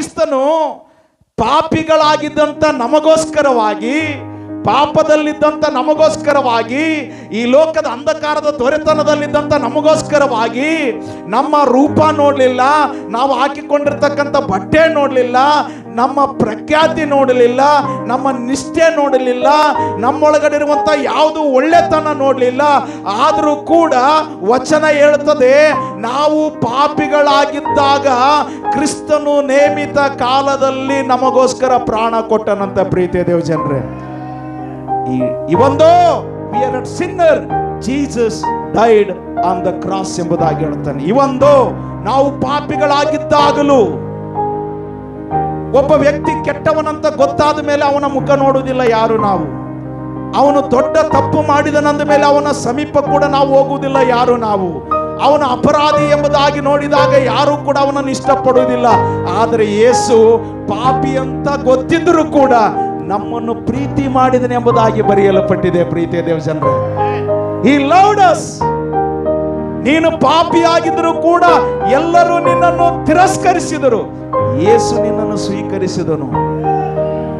ಕ್ರಿಸ್ತನು ಪಾಪಿಗಳಾಗಿದ್ದಂಥ ನಮಗೋಸ್ಕರವಾಗಿ, ಪಾಪದಲ್ಲಿದ್ದಂಥ ನಮಗೋಸ್ಕರವಾಗಿ, ಈ ಲೋಕದ ಅಂಧಕಾರದ ದೊರೆತನದಲ್ಲಿದ್ದಂಥ ನಮಗೋಸ್ಕರವಾಗಿ ನಮ್ಮ ರೂಪ ನೋಡಲಿಲ್ಲ, ನಾವು ಹಾಕಿಕೊಂಡಿರ್ತಕ್ಕಂಥ ಬಟ್ಟೆ ನೋಡಲಿಲ್ಲ, ನಮ್ಮ ಪ್ರಖ್ಯಾತಿ ನೋಡಲಿಲ್ಲ, ನಮ್ಮ ನಿಷ್ಠೆ ನೋಡಲಿಲ್ಲ, ನಮ್ಮೊಳಗಡೆ ಇರುವಂಥ ಯಾವುದು ಒಳ್ಳೆತನ ನೋಡಲಿಲ್ಲ. ಆದರೂ ಕೂಡ ವಚನ ಹೇಳ್ತದೆ, ನಾವು ಪಾಪಿಗಳಾಗಿದ್ದಾಗ ಕ್ರಿಸ್ತನು ನೇಮಿತ ಕಾಲದಲ್ಲಿ ನಮಗೋಸ್ಕರ ಪ್ರಾಣ ಕೊಟ್ಟನಂತ. ಪ್ರೀತಿಯ ದೇವ ಜನರೇ, even though we are a sinner, Jesus died on the cross ಎಂಬುದಾಗಿ ಹೇಳ್ತಾನೆ. even though ನಾವು ಪಾಪಿಗಳಾಗಿದ್ದಾಗಲೂ, ಒಬ್ಬ ವ್ಯಕ್ತಿ ಕೆಟ್ಟವನಂತ ಗೊತ್ತಾದ ಮೇಲೆ ಅವನ ಮುಖ ನೋಡುವುದಿಲ್ಲ ಯಾರು ನಾವು. ಅವನು ದೊಡ್ಡ ತಪ್ಪು ಮಾಡಿದನಂದ ಮೇಲೆ ಅವನ ಸಮೀಪ ಕೂಡ ನಾವು ಹೋಗುವುದಿಲ್ಲ ಯಾರು ನಾವು. ಅವನ ಅಪರಾಧಿ ಎಂಬುದಾಗಿ ನೋಡಿದಾಗ ಯಾರು ಕೂಡ ಅವನನ್ನು ಇಷ್ಟಪಡುವುದಿಲ್ಲ. ಆದರೆ ಯೇಸು ಪಾಪಿ ಅಂತ ಗೊತ್ತಿದ್ದರೂ ಕೂಡ ನಮ್ಮನ್ನು ಪ್ರೀತಿ ಮಾಡಿದನೆ ಎಂಬುದಾಗಿ ಬರೆಯಲ್ಪಟ್ಟಿದೆ. ಪ್ರೀತಿಯ ದೇವ ಜನರೇ, He loved us. ನೀನು ಪಾಪಿಯಾಗಿದ್ದರೂ ಕೂಡ ಎಲ್ಲರೂ ನಿನ್ನನ್ನು ತಿರಸ್ಕರಿಸಿದರು, ಯೇಸು ನಿನ್ನನ್ನು ಸ್ವೀಕರಿಸಿದನು.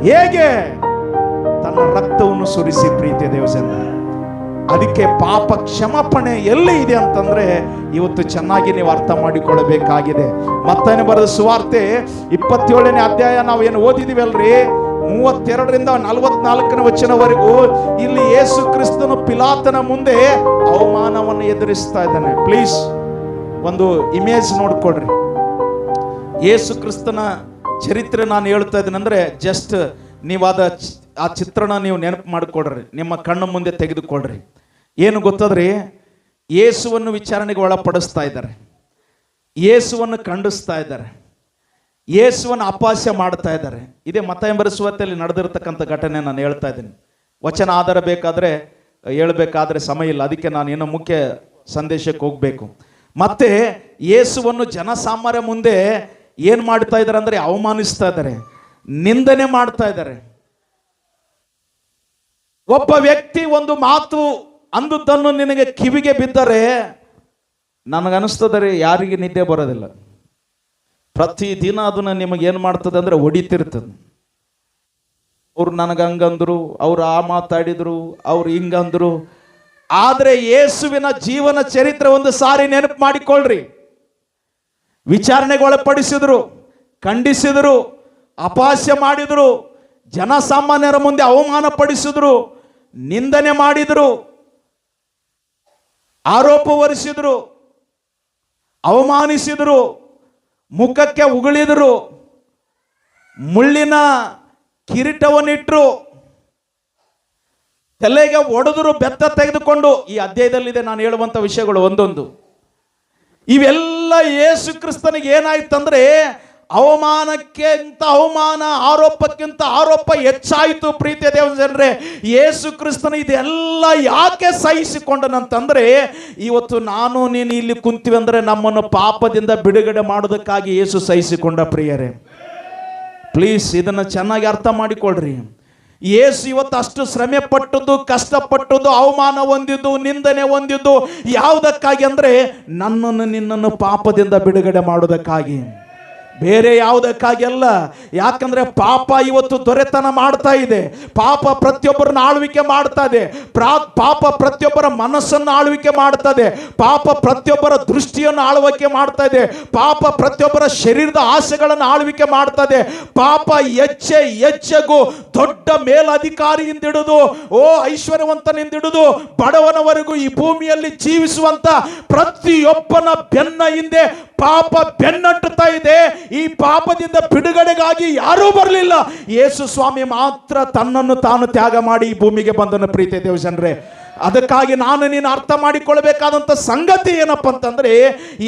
ಹೇಗೆ? ತನ್ನ ರಕ್ತವನ್ನು ಸುರಿಸಿ. ಪ್ರೀತಿಯ ದೇವ ಜನರೇ, ಅದಕ್ಕೆ ಪಾಪ ಕ್ಷಮಾಪಣೆ ಎಲ್ಲಿ ಇದೆ ಅಂತಂದ್ರೆ ಇವತ್ತು ಚೆನ್ನಾಗಿ ನೀವು ಅರ್ಥ ಮಾಡಿಕೊಳ್ಳಬೇಕಾಗಿದೆ. ಮತ್ತಾಯನ ಬರೆದ ಸುವಾರ್ತೆ 27ನೇ ಅಧ್ಯಾಯ ನಾವು ಏನು ಓದಿದೀವಿ ಅಲ್ರಿ, 32ರಿಂದ 44ನೇ ವಚನವರೆಗೂ ಇಲ್ಲಿ ಯೇಸು ಕ್ರಿಸ್ತನು ಪಿಲಾತನ ಮುಂದೆ ಅವಮಾನವನ್ನು ಎದುರಿಸ್ತಾ ಇದ್ದಾನೆ. ಪ್ಲೀಸ್ ಒಂದು ಇಮೇಜ್ ನೋಡ್ಕೊಡ್ರಿ. ಯೇಸು ಕ್ರಿಸ್ತನ ಚರಿತ್ರೆ ನಾನು ಹೇಳ್ತಾ ಇದ್ದೇನೆ ಅಂದ್ರೆ ಜಸ್ಟ್ ನೀವು ಆ ಚಿತ್ರಣ ನೀವು ನೆನಪು ಮಾಡಿಕೊಡ್ರಿ, ನಿಮ್ಮ ಕಣ್ಣು ಮುಂದೆ ತೆಗೆದುಕೊಳ್ರಿ. ಏನು ಗೊತ್ತದ್ರಿ, ಯೇಸುವನ್ನು ವಿಚಾರಣೆಗೆ ಒಳಪಡಿಸ್ತಾ ಇದ್ದಾರೆ, ಯೇಸುವನ್ನು ಖಂಡಿಸ್ತಾ ಇದ್ದಾರೆ, ಯೇಸುವನ್ನು ಅಪಹಾಸ್ಯ ಮಾಡ್ತಾ ಇದ್ದಾರೆ. ಇದೇ ಮತ್ತಾಯ ಬರೆಸುವತ್ತಲ್ಲಿ ನಡೆದಿರ್ತಕ್ಕಂಥ ಘಟನೆ ನಾನು ಹೇಳ್ತಾ ಇದ್ದೀನಿ. ವಚನ ಆಧಾರ ಬೇಕಾದರೆ ಹೇಳ್ಬೇಕಾದ್ರೆ ಸಮಯ ಇಲ್ಲ, ಅದಕ್ಕೆ ನಾನು ಏನೋ ಮುಖ್ಯ ಸಂದೇಶಕ್ಕೆ ಹೋಗಬೇಕು. ಮತ್ತೆ ಯೇಸುವನ್ನು ಜನಸಾಮಾನ್ಯ ಮುಂದೆ ಏನು ಮಾಡ್ತಾ ಇದ್ದಾರೆ ಅಂದರೆ ಅವಮಾನಿಸ್ತಾ ಇದ್ದಾರೆ, ನಿಂದನೆ ಮಾಡ್ತಾ ಇದ್ದಾರೆ. ಒಬ್ಬ ವ್ಯಕ್ತಿ ಒಂದು ಮಾತು ಅಂದುದನ್ನು ನಿನಗೆ ಕಿವಿಗೆ ಬಿದ್ದರೆ ನನಗನ್ನಿಸ್ತದೆ ಯಾರಿಗೆ ನಿದ್ದೆ ಬರೋದಿಲ್ಲ. ಪ್ರತಿದಿನ ಅದನ್ನ ನಿಮಗೆ ಏನು ಮಾಡ್ತದೆ ಅಂದರೆ ಹೊಡಿತಿರ್ತದೆ. ಅವ್ರು ನನಗೆ ಹಂಗಂದ್ರು, ಅವ್ರು ಆ ಮಾತಾಡಿದ್ರು, ಅವ್ರು ಹಿಂಗಂದ್ರು. ಆದರೆ ಯೇಸುವಿನ ಜೀವನ ಚರಿತ್ರೆ ಒಂದು ಸಾರಿ ನೆನಪು ಮಾಡಿಕೊಳ್ಳ್ರಿ. ವಿಚಾರಣೆಗೆ ಒಳಪಡಿಸಿದ್ರು, ಖಂಡಿಸಿದ್ರು, ಅಪಹಾಸ್ಯ ಮಾಡಿದ್ರು, ಜನಸಾಮಾನ್ಯರ ಮುಂದೆ ಅವಮಾನ ಪಡಿಸಿದ್ರು, ನಿಂದನೆ ಮಾಡಿದ್ರು, ಆರೋಪ ಹೊರಿಸಿದ್ರು, ಅವಮಾನಿಸಿದ್ರು, ಮುಖಕ್ಕೆ ಉಗುಳಿದ್ರು, ಮುಳ್ಳಿನ ಕಿರೀಟವನ್ನಿಟ್ರು, ತಲೆಗೆ ಒಡೆದ್ರು, ಬೆತ್ತ ತೆಗೆದುಕೊಂಡು. ಈ ಅಧ್ಯಾಯದಲ್ಲಿದೆ ನಾನು ಹೇಳುವಂಥ ವಿಷಯಗಳು ಒಂದೊಂದು. ಇವೆಲ್ಲ ಯೇಸು ಕ್ರಿಸ್ತನಿಗೆ ಏನಾಯ್ತಂದ್ರೆ ಅವಮಾನಕ್ಕಿಂತ ಅವಮಾನ, ಆರೋಪಕ್ಕಿಂತ ಆರೋಪ ಹೆಚ್ಚಾಯಿತು. ಪ್ರೀತಿಯ ದೇವ ಜನರೇ, ಯೇಸು ಕ್ರಿಸ್ತನ ಇದೆಲ್ಲ ಯಾಕೆ ಸಹಿಸಿಕೊಂಡನಂತಂದ್ರೆ ಇವತ್ತು ನಾನು ನೀನು ಇಲ್ಲಿ ಕುಂತೀವಿ ಅಂದ್ರೆ ನಮ್ಮನ್ನು ಪಾಪದಿಂದ ಬಿಡುಗಡೆ ಮಾಡೋದಕ್ಕಾಗಿ ಯೇಸು ಸಹಿಸಿಕೊಂಡ. ಪ್ರಿಯರೇ, ಪ್ಲೀಸ್ ಇದನ್ನು ಚೆನ್ನಾಗಿ ಅರ್ಥ ಮಾಡಿಕೊಳ್ಳ್ರಿ. ಯೇಸು ಇವತ್ತು ಅಷ್ಟು ಶ್ರಮೆ ಪಟ್ಟದ್ದು, ಕಷ್ಟಪಟ್ಟದ್ದು, ಅವಮಾನ ಹೊಂದಿದ್ದು, ನಿಂದನೆ ಹೊಂದಿದ್ದು ಯಾವುದಕ್ಕಾಗಿ ಅಂದ್ರೆ ನನ್ನನ್ನು ನಿನ್ನನ್ನು ಪಾಪದಿಂದ ಬಿಡುಗಡೆ ಮಾಡೋದಕ್ಕಾಗಿ, ಬೇರೆ ಯಾವುದಕ್ಕಾಗಿ ಅಲ್ಲ. ಯಾಕಂದ್ರೆ ಪಾಪ ಇವತ್ತು ದೊರೆತನ ಮಾಡ್ತಾ ಇದೆ, ಪಾಪ ಪ್ರತಿಯೊಬ್ಬರನ್ನ ಆಳ್ವಿಕೆ ಮಾಡ್ತಾ ಇದೆ, ಪಾಪ ಪ್ರತಿಯೊಬ್ಬರ ಮನಸ್ಸನ್ನು ಆಳ್ವಿಕೆ ಮಾಡ್ತದೆ, ಪಾಪ ಪ್ರತಿಯೊಬ್ಬರ ದೃಷ್ಟಿಯನ್ನು ಆಳ್ವಿಕೆ ಮಾಡ್ತಾ ಇದೆ, ಪಾಪ ಪ್ರತಿಯೊಬ್ಬರ ಶರೀರದ ಆಸೆಗಳನ್ನು ಆಳ್ವಿಕೆ ಮಾಡ್ತದೆ. ಪಾಪ ಹೆಚ್ಚೆಗೂ ದೊಡ್ಡ ಮೇಲಧಿಕಾರಿಯಿಂದ ಹಿಡಿದು ಐಶ್ವರ್ಯವಂತನಿಂದ ಹಿಡಿದು ಬಡವನವರೆಗೂ ಈ ಭೂಮಿಯಲ್ಲಿ ಜೀವಿಸುವಂತ ಪ್ರತಿಯೊಬ್ಬನ ಬೆನ್ನ ಹಿಂದೆ ಪಾಪ ಬೆನ್ನಟ್ಟುತ್ತಾ ಇದೆ. ಈ ಪಾಪದಿಂದ ಬಿಡುಗಡೆಗಾಗಿ ಯಾರೂ ಬರಲಿಲ್ಲ, ಯೇಸು ಸ್ವಾಮಿ ಮಾತ್ರ ತನ್ನನ್ನು ತಾನು ತ್ಯಾಗ ಮಾಡಿ ಈ ಭೂಮಿಗೆ ಬಂದನು. ಪ್ರೀತಿಯ ದೇವ ಜನರೇ, ಅದಕ್ಕಾಗಿ ನಾನು ನೀನು ಅರ್ಥ ಮಾಡಿಕೊಳ್ಳಬೇಕಾದಂಥ ಸಂಗತಿ ಏನಪ್ಪ ಅಂತಂದ್ರೆ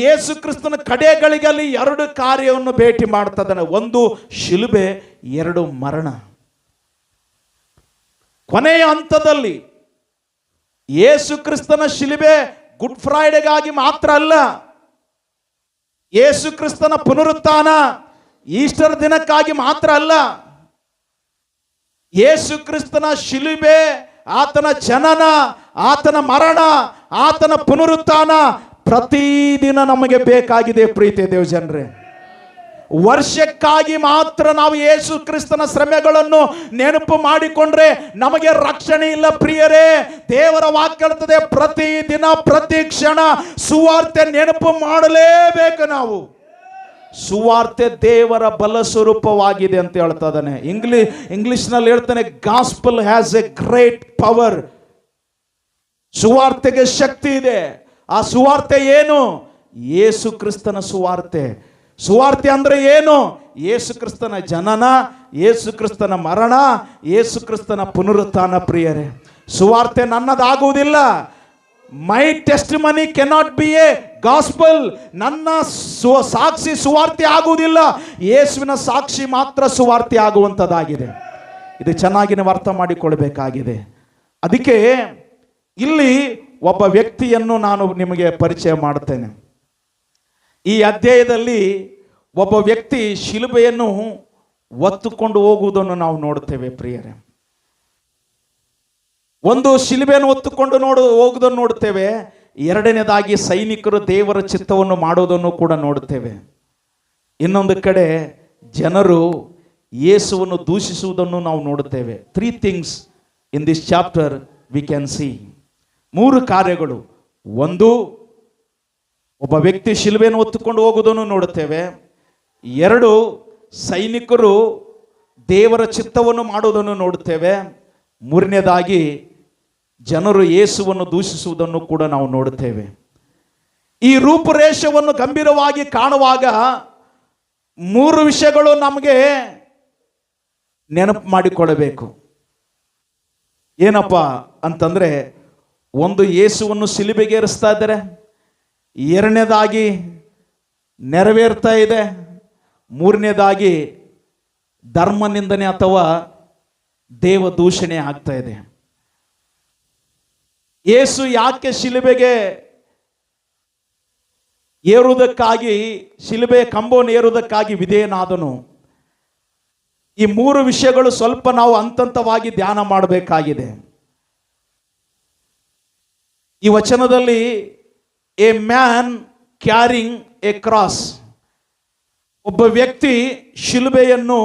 ಯೇಸು ಕ್ರಿಸ್ತನ ಕಡೆಗಳಿಗಲ್ಲಿ ಎರಡು ಕಾರ್ಯವನ್ನು ಭೇಟಿ ಮಾಡ್ತದನೆ. ಒಂದು ಶಿಲುಬೆ, ಎರಡು ಮರಣ. ಕೊನೆಯ ಹಂತದಲ್ಲಿ ಯೇಸು ಕ್ರಿಸ್ತನ ಶಿಲುಬೆ ಗುಡ್ ಫ್ರೈಡೆಗಾಗಿ ಮಾತ್ರ ಅಲ್ಲ, ಯೇಸು ಕ್ರಿಸ್ತನ ಪುನರುತ್ಥಾನ ಈಸ್ಟರ್ ದಿನಕ್ಕಾಗಿ ಮಾತ್ರ ಅಲ್ಲ. ಯೇಸು ಕ್ರಿಸ್ತನ ಶಿಲುಬೆ, ಆತನ ಜನನ, ಆತನ ಮರಣ, ಆತನ ಪುನರುತ್ಥಾನ ಪ್ರತಿದಿನ ನಮಗೆ ಬೇಕಾಗಿದೆ. ಪ್ರೀತಿಯ ದೇವ ಜನರೇ, ವರ್ಷಕ್ಕಾಗಿ ಮಾತ್ರ ನಾವು ಯೇಸು ಕ್ರಿಸ್ತನ ಶ್ರಮೆಗಳನ್ನು ನೆನಪು ಮಾಡಿಕೊಂಡ್ರೆ ನಮಗೆ ರಕ್ಷಣೆ ಇಲ್ಲ ಪ್ರಿಯರೇ. ದೇವರ ವಾಕ್ಯ ಹೇಳ್ತದೆ, ಪ್ರತಿ ದಿನ ಪ್ರತಿ ಕ್ಷಣ ಸುವಾರ್ತೆ ನೆನಪು ಮಾಡಲೇಬೇಕು ನಾವು. ಸುವಾರ್ತೆ ದೇವರ ಬಲ ಸ್ವರೂಪವಾಗಿದೆ ಅಂತ ಹೇಳ್ತಾ ಇದ್ದಾನೆ. ಇಂಗ್ಲಿಷ್ನಲ್ಲಿ ಹೇಳ್ತಾನೆ, gospel has a great power. ಸುವಾರ್ತೆಗೆ ಶಕ್ತಿ ಇದೆ. ಆ ಸುವಾರ್ತೆ ಏನು? ಯೇಸು ಕ್ರಿಸ್ತನ ಸುವಾರ್ತೆ. ಸುವಾರ್ತೆ ಅಂದ್ರೆ ಏನು? ಯೇಸು ಕ್ರಿಸ್ತನ ಜನನ, ಯೇಸು ಕ್ರಿಸ್ತನ ಮರಣ, ಯೇಸು ಕ್ರಿಸ್ತನ ಪುನರುತ್ಥಾನ. ಪ್ರಿಯರೇ, ಸುವಾರ್ತೆ ನನ್ನದಾಗುವುದಿಲ್ಲ. My testimony cannot be a gospel. ನನ್ನ ಸಾಕ್ಷಿ ಸುವಾರ್ತೆ ಆಗುವುದಿಲ್ಲ. ಯೇಸುವಿನ ಸಾಕ್ಷಿ ಮಾತ್ರ ಸುವಾರ್ತೆ ಆಗುವಂಥದ್ದಾಗಿದೆ. ಇದು ಚೆನ್ನಾಗಿ ನೀವು ಅರ್ಥ ಮಾಡಿಕೊಳ್ಬೇಕಾಗಿದೆ. ಅದಕ್ಕೆ ಇಲ್ಲಿ ಒಬ್ಬ ವ್ಯಕ್ತಿಯನ್ನು ನಾನು ನಿಮಗೆ ಪರಿಚಯ ಮಾಡುತ್ತೇನೆ. ಈ ಅಧ್ಯಾಯದಲ್ಲಿ ಒಬ್ಬ ವ್ಯಕ್ತಿ ಶಿಲುಬೆಯನ್ನು ಹೊತ್ತುಕೊಂಡು ಹೋಗುವುದನ್ನು ನಾವು ನೋಡುತ್ತೇವೆ ಪ್ರಿಯರೇ. ಒಂದು ಶಿಲುಬೆಯನ್ನು ಹೊತ್ತುಕೊಂಡು ಹೋಗುವುದನ್ನು ನೋಡುತ್ತೇವೆ. ಎರಡನೇದಾಗಿ ಸೈನಿಕರು ದೇವರ ಚಿತ್ತವನ್ನು ಮಾಡುವುದನ್ನು ಕೂಡ ನೋಡುತ್ತೇವೆ. ಇನ್ನೊಂದು ಕಡೆ ಜನರು ಯೇಸುವನ್ನು ದೂಷಿಸುವುದನ್ನು ನಾವು ನೋಡುತ್ತೇವೆ. 3 things in this chapter we can see. 3 ಕಾರ್ಯಗಳು. ಒಂದು, ಒಬ್ಬ ವ್ಯಕ್ತಿ ಶಿಲುಬೆಯನ್ನು ಹೊತ್ತುಕೊಂಡು ಹೋಗುವುದನ್ನು ನೋಡುತ್ತೇವೆ. 2, ಸೈನಿಕರು ದೇವರ ಚಿತ್ತವನ್ನು ಮಾಡುವುದನ್ನು ನೋಡುತ್ತೇವೆ. 3ನೇದಾಗಿ ಜನರು ಯೇಸುವನ್ನು ದೂಷಿಸುವುದನ್ನು ಕೂಡ ನಾವು ನೋಡುತ್ತೇವೆ. ಈ ರೂಪುರೇಷವನ್ನು ಗಂಭೀರವಾಗಿ ಕಾಣುವಾಗ 3 ವಿಷಯಗಳು ನಮಗೆ ನೆನಪು ಮಾಡಿಕೊಳ್ಳಬೇಕು. ಏನಪ್ಪ ಅಂತಂದ್ರೆ, ಒಂದು, ಯೇಸುವನ್ನು ಶಿಲುಬೆಗೇರಿಸ್ತಾ ಇದ್ದಾರೆ. 2ನೇದಾಗಿ ನೆರವೇರ್ತಾ ಇದೆ. 3ನೇದಾಗಿ ಧರ್ಮ ನಿಂದನೆ ಅಥವಾ ದೇವ ದೂಷಣೆ ಆಗ್ತಾ ಇದೆ. ಯೇಸು ಯಾಕೆ ಶಿಲುಬೆಗೆ ಏರುವುದಕ್ಕಾಗಿ, ಶಿಲುಬೆಯ ಕಂಬವನ್ನು ಏರುವುದಕ್ಕಾಗಿ ವಿಧೇಯನಾದನು? ಈ 3 ವಿಷಯಗಳು ಸ್ವಲ್ಪ ನಾವು ಹಂತವಾಗಿ ಧ್ಯಾನ ಮಾಡಬೇಕಾಗಿದೆ. ಈ ವಚನದಲ್ಲಿ a man carrying a cross, ಒಬ್ಬ ವ್ಯಕ್ತಿ ಶಿಲುಬೆಯನ್ನು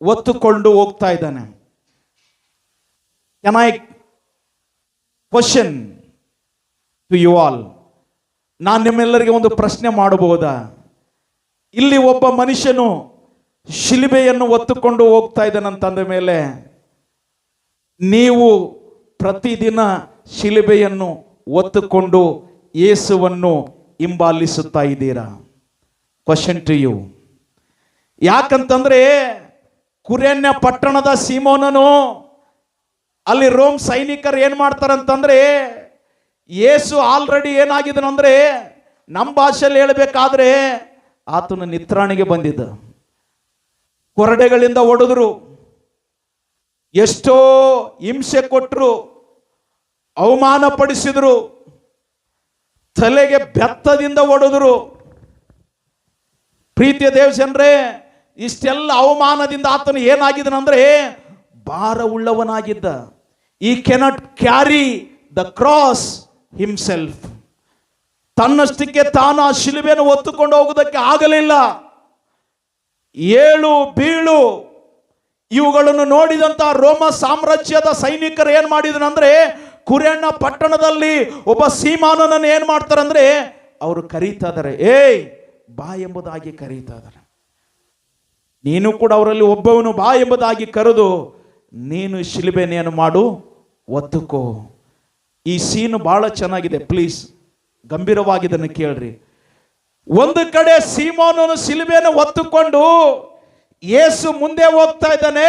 ಹೊತ್ತುಕೊಂಡು ಹೋಗ್ತಾ ಇದ್ದಾನೆ. Can I question to you all? ನಾನು ನಿಮ್ಮೆಲ್ಲರಿಗೆ ಒಂದು ಪ್ರಶ್ನೆ ಮಾಡಬಹುದಾ? ಇಲ್ಲಿ ಒಬ್ಬ ಮನುಷ್ಯನು ಶಿಲುಬೆಯನ್ನು ಹೊತ್ತುಕೊಂಡು ಹೋಗ್ತಾ ಇದ್ದಾನಂತಂದ ಮೇಲೆ ನೀವು ಪ್ರತಿದಿನ ಶಿಲುಬೆಯನ್ನು ಹೊತ್ತುಕೊಂಡು ಯೇಸುವನ್ನು ಹಿಂಬಾಲಿಸುತ್ತಾ ಇದ್ದೀರಾ? Question to you. ಯಾಕಂತಂದ್ರೆ ಕುರೇನ್ಯ ಪಟ್ಟಣದ ಸೀಮೋನನು, ಅಲ್ಲಿ ರೋಮ್ ಸೈನಿಕರು ಏನ್ ಮಾಡ್ತಾರಂತಂದ್ರೆ, ಯೇಸು ಆಲ್ರೆಡಿ ಏನಾಗಿದ್ದನಂದ್ರೆ, ನಮ್ಮ ಭಾಷೆಯಲ್ಲಿ ಹೇಳಬೇಕಾದ್ರೆ ಆತನ ನಿತ್ರಾಣಿಗೆ ಬಂದಿದ್ದ. ಕೊರಡೆಗಳಿಂದ ಹೊಡೆದ್ರು, ಎಷ್ಟೋ ಹಿಂಸೆ ಕೊಟ್ಟರು, ಅವಮಾನ ಪಡಿಸಿದ್ರು, ತಲೆಗೆ ಬೆತ್ತದಿಂದ ಹೊಡೆದ್ರು. ಪ್ರೀತಿಯ ದೇವಜನರೇ, ಇಷ್ಟೆಲ್ಲ ಅವಮಾನದಿಂದ ಆತನು ಏನಾಗಿದ್ದನಂದ್ರೆ ಭಾರವುಳ್ಳವನಾಗಿದ್ದ. ಈ cannot carry the cross himself. ತನ್ನಷ್ಟಕ್ಕೆ ತಾನು ಆ ಶಿಲುಬೆಯನ್ನು ಹೊತ್ತುಕೊಂಡು ಹೋಗುವುದಕ್ಕೆ ಆಗಲಿಲ್ಲ. ಏಳು ಬೀಳು ಇವುಗಳನ್ನು ನೋಡಿದಂತ ರೋಮ ಸಾಮ್ರಾಜ್ಯದ ಸೈನಿಕರು ಏನ್ ಮಾಡಿದನಂದ್ರೆ, ಕುರೇನ್ಯ ಪಟ್ಟಣದಲ್ಲಿ ಒಬ್ಬ ಸೀಮೋನನನ್ನು ಏನ್ ಮಾಡ್ತಾರಂದ್ರೆ ಅವರು ಕರೀತಾ ಇದ್ದಾರೆ, ಏಯ್ ಬಾ ಎಂಬುದಾಗಿ ಕರೀತಾ ಇದ್ದಾರೆ. ನೀನು ಕೂಡ ಅವರಲ್ಲಿ ಒಬ್ಬವನು ಬಾ ಎಂಬುದಾಗಿ ಕರೆದು ನೀನು ಶಿಲುಬೆಯನ್ನು ಮಾಡು, ಒತ್ತುಕೋ. ಈ ಸೀನು ಬಹಳ ಚೆನ್ನಾಗಿದೆ, ಪ್ಲೀಸ್ ಗಂಭೀರವಾಗಿ ಇದನ್ನು ಕೇಳ್ರಿ. ಒಂದು ಕಡೆ ಸೀಮೋನನು ಶಿಲುಬೆಯನ್ನು ಹೊತ್ತುಕೊಂಡು ಯೇಸು ಮುಂದೆ ಹೋಗ್ತಾ ಇದ್ದಾನೆ,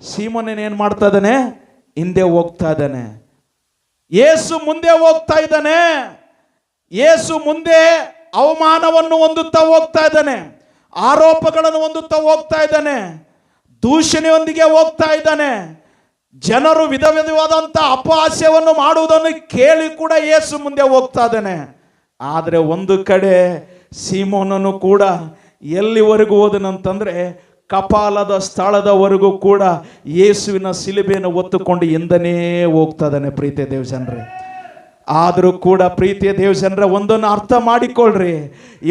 ಸೀಮೋನನು ಏನ್ ಮಾಡ್ತಾ ಇದ್ದಾನೆ, ಹಿಂದೆ ಹೋಗ್ತಾ ಇದ್ದಾನೆ. ಯೇಸು ಮುಂದೆ ಹೋಗ್ತಾ ಇದ್ದಾನೆ, ಯೇಸು ಮುಂದೆ ಅವಮಾನವನ್ನು ಹೊಂದುತ್ತಾ ಹೋಗ್ತಾ ಇದ್ದಾನೆ, ಆರೋಪಗಳನ್ನು ಹೊಂದುತ್ತಾ ಹೋಗ್ತಾ ಇದ್ದಾನೆ, ದೂಷಣೆಯೊಂದಿಗೆ ಹೋಗ್ತಾ ಇದ್ದಾನೆ. ಜನರು ವಿಧ ವಿಧವಾದಂಥ ಅಪಹಾಸ್ಯವನ್ನು ಮಾಡುವುದನ್ನು ಕೇಳಿ ಕೂಡ ಯೇಸು ಮುಂದೆ ಹೋಗ್ತಾ ಇದ್ದಾನೆ. ಆದರೆ ಒಂದು ಕಡೆ ಸೀಮೋನನು ಕೂಡ ಎಲ್ಲಿವರೆಗೂ ಹೋದನಂತಂದ್ರೆ ಕಪಾಲದ ಸ್ಥಳದವರೆಗೂ ಕೂಡ ಯೇಸುವಿನ ಶಿಲುಬೆಯನ್ನು ಹೊತ್ತುಕೊಂಡು ಹಿಂದನೇ ಹೋಗ್ತಾ ಇದ್ದಾನೆ. ಪ್ರೀತಿಯ ದೇವಜನರೇ, ಆದರೂ ಕೂಡ ಪ್ರೀತಿಯ ದೇವಜನರ ಒಂದನ್ನು ಅರ್ಥ ಮಾಡಿಕೊಳ್ಳ್ರಿ.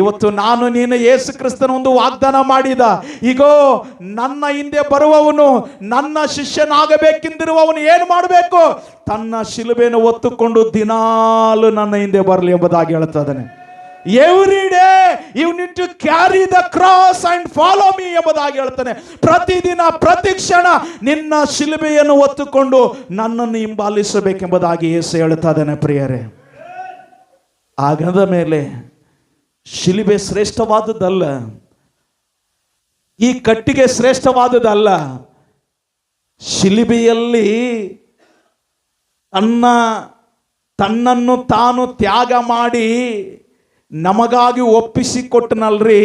ಇವತ್ತು ನಾನು ನೀನು ಯೇಸು ಕ್ರಿಸ್ತನ ಒಂದು ವಾಗ್ದಾನ ಮಾಡಿದ, ಈಗೋ ನನ್ನ ಹಿಂದೆ ಬರುವವನು, ನನ್ನ ಶಿಷ್ಯನಾಗಬೇಕೆಂದಿರುವವನು ಏನು ಮಾಡಬೇಕು? ತನ್ನ ಶಿಲುಬೆಯನ್ನು ಹೊತ್ತುಕೊಂಡು ದಿನಾಲು ನನ್ನ ಹಿಂದೆ ಬರಲಿ ಎಂಬುದಾಗಿ ಹೇಳ್ತಾನೆ. Every day you need to carry the cross and follow me ಎಂಬುದಾಗಿ ಹೇಳ್ತಾನೆ. ಪ್ರತಿದಿನ ಪ್ರತಿ ಕ್ಷಣ ನಿನ್ನ ಶಿಲುಬೆಯನ್ನು ಹೊತ್ತುಕೊಂಡು ನನ್ನನ್ನು ಹಿಂಬಾಲಿಸಬೇಕೆಂಬುದಾಗಿ ಯೇಸು ಹೇಳ್ತಾ ಇದ್ದಾನೆ. ಪ್ರಿಯರೇ, ಆಗದ ಮೇಲೆ ಶಿಲುಬೆ ಶ್ರೇಷ್ಠವಾದದ್ದಲ್ಲ, ಈ ಕಟ್ಟಿಗೆ ಶ್ರೇಷ್ಠವಾದದ್ದಲ್ಲ. ಶಿಲುಬೆಯಲ್ಲಿ ತನ್ನನ್ನು ತಾನು ತ್ಯಾಗ ಮಾಡಿ ನಮಗಾಗಿ ಒಪ್ಪಿಸಿಕೊಟ್ಟನಲ್ರಿ,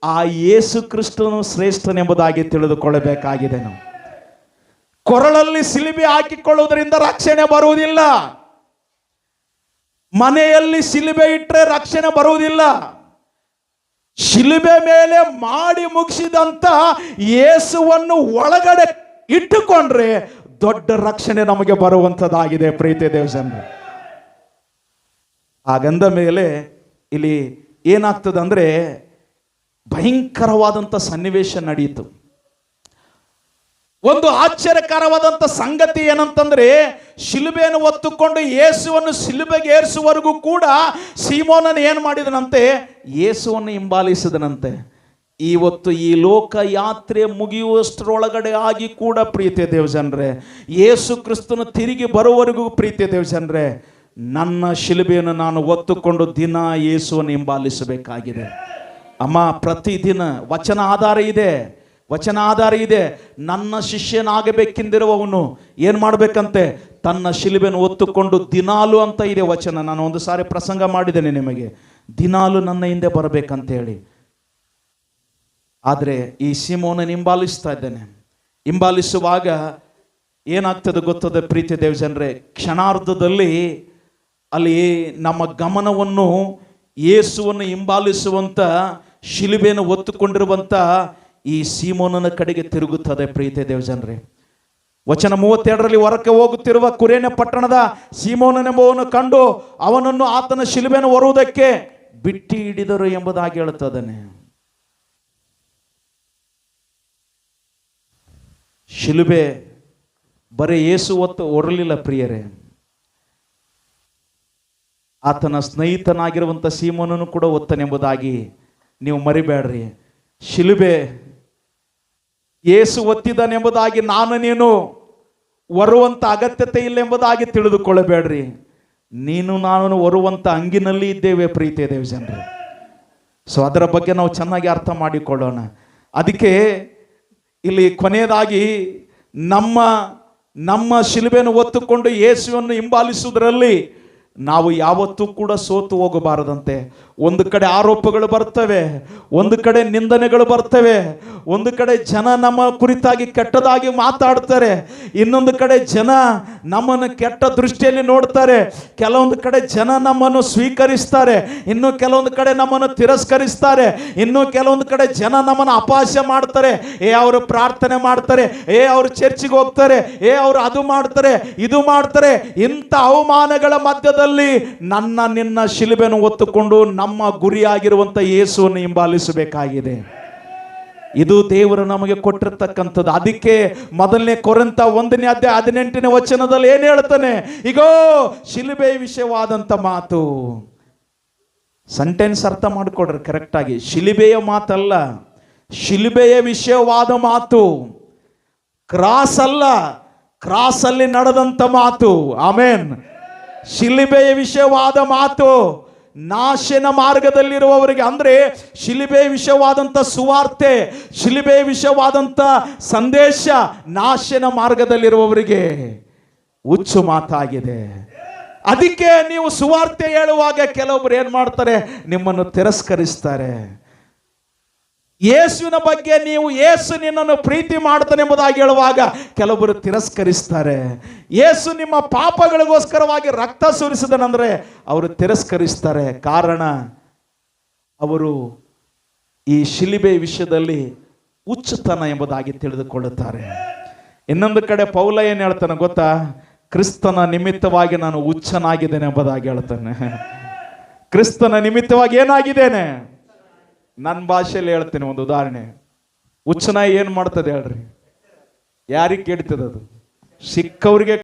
ಆ ಯೇಸು ಕ್ರಿಸ್ತನು ಶ್ರೇಷ್ಠನೆಂಬುದಾಗಿ ತಿಳಿದುಕೊಳ್ಳಬೇಕಾಗಿದೆ. ನಾವು ಕೊರಳಲ್ಲಿ ಶಿಲುಬೆ ಹಾಕಿಕೊಳ್ಳುವುದರಿಂದ ರಕ್ಷಣೆ ಬರುವುದಿಲ್ಲ. ಮನೆಯಲ್ಲಿ ಶಿಲುಬೆ ಇಟ್ಟರೆ ರಕ್ಷಣೆ ಬರುವುದಿಲ್ಲ. ಶಿಲುಬೆ ಮೇಲೆ ಮಾಡಿ ಮುಗಿಸಿದಂತ ಯೇಸುವನ್ನು ಒಳಗಡೆ ಇಟ್ಟುಕೊಂಡ್ರೆ ದೊಡ್ಡ ರಕ್ಷಣೆ ನಮಗೆ ಬರುವಂಥದ್ದಾಗಿದೆ. ಪ್ರೀತಿಯ ದೇವಜನರೇ, ಹಾಗಂದ ಮೇಲೆ ಇಲ್ಲಿ ಏನಾಗ್ತದೆ ಅಂದರೆ ಭಯಂಕರವಾದಂಥ ಸನ್ನಿವೇಶ ನಡೆಯಿತು. ಒಂದು ಆಶ್ಚರ್ಯಕರವಾದಂಥ ಸಂಗತಿ ಏನಂತಂದ್ರೆ, ಶಿಲುಬೆಯನ್ನು ಹೊತ್ತುಕೊಂಡು ಯೇಸುವನ್ನು ಶಿಲುಬೆಗೆ ಏರಿಸುವವರೆಗೂ ಕೂಡ ಸೀಮೋನನು ಏನು ಮಾಡಿದನಂತೆ? ಯೇಸುವನ್ನು ಹಿಂಬಾಲಿಸಿದನಂತೆ. ಇವತ್ತು ಈ ಲೋಕ ಯಾತ್ರೆ ಮುಗಿಯುವಷ್ಟರೊಳಗಡೆ ಆಗಿ ಕೂಡ ಪ್ರೀತಿಯ ದೇವಜನರೇ, ಯೇಸು ಕ್ರಿಸ್ತನು ತಿರುಗಿ ಬರುವವರೆಗೂ ಪ್ರೀತಿಯ ದೇವಜನರೇ, ನನ್ನ ಶಿಲುಬೆಯನ್ನು ನಾನು ಹೊತ್ತುಕೊಂಡು ದಿನ ಯೇಸುವನ್ನು ಹಿಂಬಾಲಿಸಬೇಕಾಗಿದೆ. ಅಮ್ಮ, ಪ್ರತಿದಿನ ವಚನ ಆಧಾರ ಇದೆ, ವಚನ ಆಧಾರ ಇದೆ. ನನ್ನ ಶಿಷ್ಯನಾಗಬೇಕೆಂದಿರುವವನು ಏನು ಮಾಡಬೇಕಂತೆ? ತನ್ನ ಶಿಲುಬೆಯನ್ನು ಹೊತ್ತುಕೊಂಡು ದಿನಾಲು ಅಂತ ಇದೆ ವಚನ. ನಾನು ಒಂದು ಸಾರಿ ಪ್ರಸಂಗ ಮಾಡಿದ್ದೇನೆ ನಿಮಗೆ, ದಿನಾಲು ನನ್ನ ಹಿಂದೆ ಬರಬೇಕಂತ ಹೇಳಿ. ಆದರೆ ಈ ಸೀಮೋನನ್ನು ಹಿಂಬಾಲಿಸ್ತಾ ಇದ್ದೇನೆ. ಹಿಂಬಾಲಿಸುವಾಗ ಏನಾಗ್ತದೆ ಗೊತ್ತದೆ ಪ್ರೀತಿಯ ದೇವಜನರೇ? ಕ್ಷಣಾರ್ಧದಲ್ಲಿ ಅಲ್ಲಿ ನಮ್ಮ ಗಮನವನ್ನು ಯೇಸುವನ್ನು ಹಿಂಬಾಲಿಸುವಂತ ಶಿಲುಬೆಯನ್ನು ಹೊತ್ತುಕೊಂಡಿರುವಂತ ಈ ಸೀಮೋನನ ಕಡೆಗೆ ತಿರುಗುತ್ತದೆ. ಪ್ರೀತಿಯ ದೇವಜನರೇ, ವಚನ 32ರಲ್ಲಿ ಹೊರಕ್ಕೆ ಹೋಗುತ್ತಿರುವ ಕುರೇನ ಪಟ್ಟಣದ ಸೀಮೋನನೆಂಬುವನು ಕಂಡು ಅವನನ್ನು ಆತನ ಶಿಲುಬೆಯನ್ನು ಹೊರುವುದಕ್ಕೆ ಬಿಟ್ಟಿ ಹಿಡಿದರು ಎಂಬುದಾಗಿ ಹೇಳುತ್ತದನೆ. ಶಿಲುಬೆ ಬರೀ ಯೇಸು ಹೊರಲಿಲ್ಲ ಪ್ರಿಯರೇ, ಆತನ ಸ್ನೇಹಿತನಾಗಿರುವಂಥ ಸೀಮೋನನು ಕೂಡ ಒತ್ತನೆಂಬುದಾಗಿ ನೀವು ಮರಿಬೇಡ್ರಿ. ಶಿಲುಬೆ ಯೇಸು ಒತ್ತಿದನೆಂಬುದಾಗಿ ನಾನು ನೀನು ಹೊರುವಂಥ ಅಗತ್ಯತೆ ಇಲ್ಲ ಎಂಬುದಾಗಿ ತಿಳಿದುಕೊಳ್ಳಬೇಡ್ರಿ. ನೀನು ನಾನು ಹೊರುವಂಥ ಅಂಗಿನಲ್ಲಿ ಇದ್ದೇವೆ ಪ್ರೀತಿಯ ದೇವಜನರೇ. ಸೊ ಅದರ ಬಗ್ಗೆ ನಾವು ಚೆನ್ನಾಗಿ ಅರ್ಥ ಮಾಡಿಕೊಳ್ಳೋಣ. ಅದಕ್ಕೆ ಇಲ್ಲಿ ಕೊನೆಯದಾಗಿ ನಮ್ಮ ಶಿಲುಬೆಯನ್ನು ಹೊತ್ತುಕೊಂಡು ಯೇಸುವನ್ನು ಹಿಂಬಾಲಿಸುವುದರಲ್ಲಿ ನಾವು ಯಾವತ್ತೂ ಕೂಡ ಸೋತು ಹೋಗಬಾರದಂತೆ. ಒಂದು ಕಡೆ ಆರೋಪಗಳು ಬರ್ತವೆ, ಒಂದು ಕಡೆ ನಿಂದನೆಗಳು ಬರ್ತವೆ, ಒಂದು ಕಡೆ ಜನ ನಮ್ಮ ಕುರಿತಾಗಿ ಕೆಟ್ಟದಾಗಿ ಮಾತಾಡ್ತಾರೆ, ಇನ್ನೊಂದು ಕಡೆ ಜನ ನಮ್ಮನ್ನು ಕೆಟ್ಟ ದೃಷ್ಟಿಯಲ್ಲಿ ನೋಡ್ತಾರೆ, ಕೆಲವೊಂದು ಕಡೆ ಜನ ನಮ್ಮನ್ನು ಸ್ವೀಕರಿಸ್ತಾರೆ, ಇನ್ನು ಕೆಲವೊಂದು ಕಡೆ ನಮ್ಮನ್ನು ತಿರಸ್ಕರಿಸ್ತಾರೆ, ಇನ್ನು ಕೆಲವೊಂದು ಕಡೆ ಜನ ನಮ್ಮನ್ನು ಅಪಹಾಸ್ಯ ಮಾಡ್ತಾರೆ. ಅವರು ಪ್ರಾರ್ಥನೆ ಮಾಡ್ತಾರೆ, ಅವರು ಚರ್ಚಿಗೆ ಹೋಗ್ತಾರೆ, ಅವರು ಅದು ಮಾಡ್ತಾರೆ, ಇದು ಮಾಡ್ತಾರೆ. ಇಂಥ ಅವಮಾನಗಳ ಮಧ್ಯದಲ್ಲಿ ನಿನ್ನ ಶಿಲುಬೆಯನ್ನು ಹೊತ್ತುಕೊಂಡು ನಮ್ಮ ಗುರಿಯಾಗಿರುವಂಥ ಯೇಸುವನ್ನು ಹಿಂಬಾಲಿಸಬೇಕಾಗಿದೆ. ಇದು ದೇವರು ನಮಗೆ ಕೊಟ್ಟಿರ್ತಕ್ಕಂಥದ್ದು. ಅದಕ್ಕೆ ಮೊದಲನೇ ಕೊರಿಂಥ 1ನೇ ಅಧ್ಯಾಯ 18ನೇ ವಚನದಲ್ಲಿ ಏನು ಹೇಳ್ತಾನೆ? ಈಗೋ ಶಿಲುಬೆ ವಿಷಯವಾದಂಥ ಮಾತು. ಸೆಂಟೆನ್ಸ್ ಅರ್ಥ ಮಾಡಿಕೊಡ್ರಿ ಕರೆಕ್ಟಾಗಿ. ಶಿಲುಬೆಯ ಮಾತಲ್ಲ, ಶಿಲುಬೆಯ ವಿಷಯವಾದ ಮಾತು. ಕ್ರಾಸ್ ಅಲ್ಲ, ಕ್ರಾಸ್ ಅಲ್ಲಿ ನಡೆದಂಥ ಮಾತು. ಆಮೇನ್. ಶಿಲುಬೆಯ ವಿಷಯವಾದ ಮಾತು ನಾಶನ ಮಾರ್ಗದಲ್ಲಿರುವವರಿಗೆ, ಅಂದ್ರೆ ಶಿಲುಬೆ ವಿಷಯವಾದಂಥ ಸುವಾರ್ತೆ, ಶಿಲುಬೆ ವಿಷಯವಾದಂಥ ಸಂದೇಶ ನಾಶನ ಮಾರ್ಗದಲ್ಲಿರುವವರಿಗೆ ಹುಚ್ಚು ಮಾತಾಗಿದೆ. ಅದಕ್ಕೆ ನೀವು ಸುವಾರ್ತೆ ಹೇಳುವಾಗ ಕೆಲವೊಬ್ರು ಏನ್ ಮಾಡ್ತಾರೆ? ನಿಮ್ಮನ್ನು ತಿರಸ್ಕರಿಸ್ತಾರೆ. ಯೇಸುವಿನ ಬಗ್ಗೆ ನೀವು ಯೇಸು ನಿನ್ನನ್ನು ಪ್ರೀತಿ ಮಾಡ್ತಾನೆ ಎಂಬುದಾಗಿ ಹೇಳುವಾಗ ಕೆಲವೊಬ್ಬರು ತಿರಸ್ಕರಿಸ್ತಾರೆ. ಯೇಸು ನಿಮ್ಮ ಪಾಪಗಳಿಗೋಸ್ಕರವಾಗಿ ರಕ್ತ ಸುರಿಸಿದನಂದ್ರೆ ಅವರು ತಿರಸ್ಕರಿಸ್ತಾರೆ. ಕಾರಣ ಅವರು ಈ ಶಿಲುಬೆ ವಿಷಯದಲ್ಲಿ ಹುಚ್ಚುತನ ಎಂಬುದಾಗಿ ತಿಳಿದುಕೊಳ್ಳುತ್ತಾರೆ. ಇನ್ನೊಂದು ಕಡೆ ಪೌಲ ಏನು ಹೇಳ್ತಾನೆ ಗೊತ್ತಾ? ಕ್ರಿಸ್ತನ ನಿಮಿತ್ತವಾಗಿ ನಾನು ಹುಚ್ಚನಾಗಿದ್ದೇನೆ ಎಂಬುದಾಗಿ ಹೇಳ್ತಾನೆ. ಕ್ರಿಸ್ತನ ನಿಮಿತ್ತವಾಗಿ ಏನಾಗಿದ್ದೇನೆ? ನನ್ನ ಭಾಷೆಯಲ್ಲಿ ಹೇಳ್ತೇನೆ ಒಂದು ಉದಾಹರಣೆ. ಹುಚ್ಚನಾಯಿ ಏನ್ ಮಾಡ್ತದೆ ಹೇಳ್ರಿ? ಯಾರಿಗೆ ಕೇಳ್ತದೆ ಅದು? ಸಿಕ್ಕವ್ರಿಗೆ